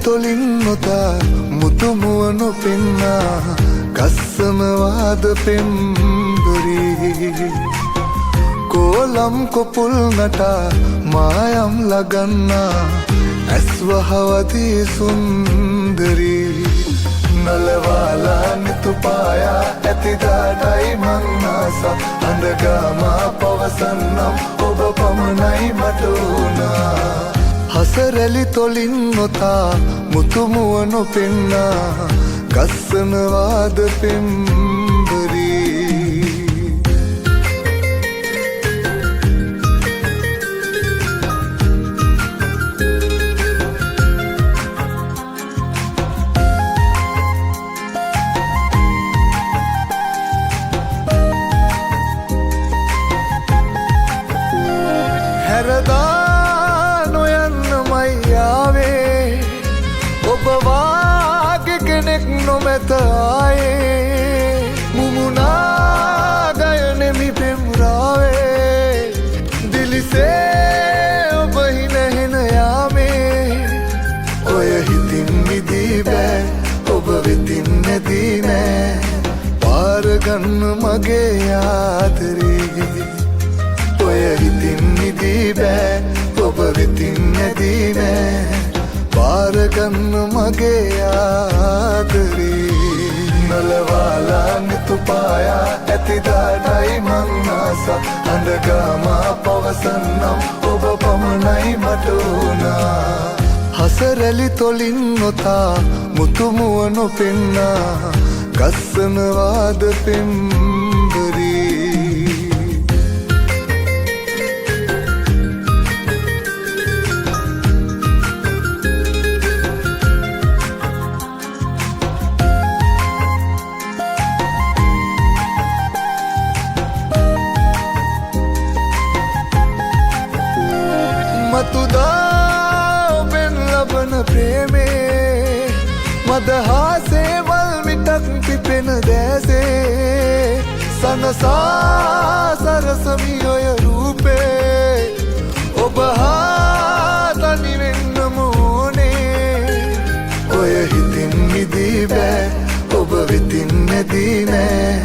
තොලින් නොතා මුතුමුවනු පෙන්නා ගස්සනවාද පෙම්බරී කෝලම් කොපුල් නටා මායම් ලගන්නා ඇස්වහවදී සුන්දරී නලවාලා නිතුපායා ඇතිදාටයි මංනාසා අඳගාමා පවසන්නම් ඔබ පමණයි මට වුණා හසරැලි තොලින් නොතා මුතුමුවනු පෙන්නා ගස්සනවාද පෙම්බරී හැරදා නොයන්න මයියාවේ ඔබ වාගේ කෙනෙක් නොමැත ආයේ මුමුණා ගයනෙමි පෙම්රාවේ දිලිසේ ඔබ හිනහෙන යාමේ ඔය හිතින් මිදී බෑ ඔබ වෙතින් නැදී නෑ පාරගන්න මගේ ආදරේ ඔය හිතින් මිදී බෑ ඔබ වෙතින් නැදී නෑ පාරගන්න මගේ ආදරේ නලවාලා නිතුපායා ඇතිදාටයි මංනාසා අඳගාමා පවසන්නම් ඔබ පමණයි මට වුණා හසරැලි තොලින් නොතා මුතුමුවනු පෙන්නා ගස්සනවාද පෙම්බරී මතුදා ඔබෙන් ලබන ප්‍රේමේ මදහාසේ වල්මිටක් පිපෙන දැසේ සනසා සරසමි ඔය රූපේ ඔබ හා තනිවෙන්නම ඕනේ ඔය හිතින් මිදී බෑ ඔබ වෙතින් නැදී නෑ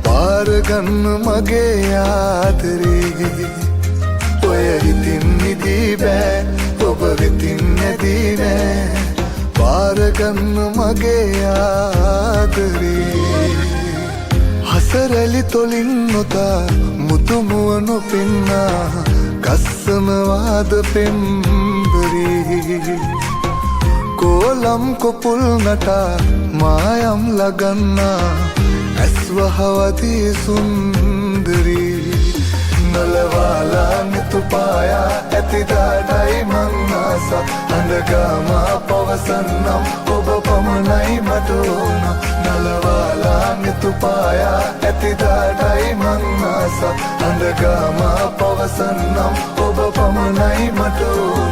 පාරගන්න මගේ ආදරේ ඔය හිතින් මිදී බෑ ඔබ වෙතින් නැදී නෑ පාරගන්න මගේ ආදරේ හසරැලි තොලින් නොතා මුතුමුවනු පෙන්නා ගස්සනවාද පෙම්බරී කෝලම් කොපුල් නටා මායම් ලගන්නා ඇස්වහවදී සුන්දරී නලවාලා නිතුපායා ඇතිදාටයි මංනාසා අඳගාමා පවසන්නම් ඔබ පමණයි මට වුණා නලවාලා නිතුපායා ඇතිදාටයි මංනාසා අඳගාමා පවසන්නම් ඔබ පමණයි මට වුණා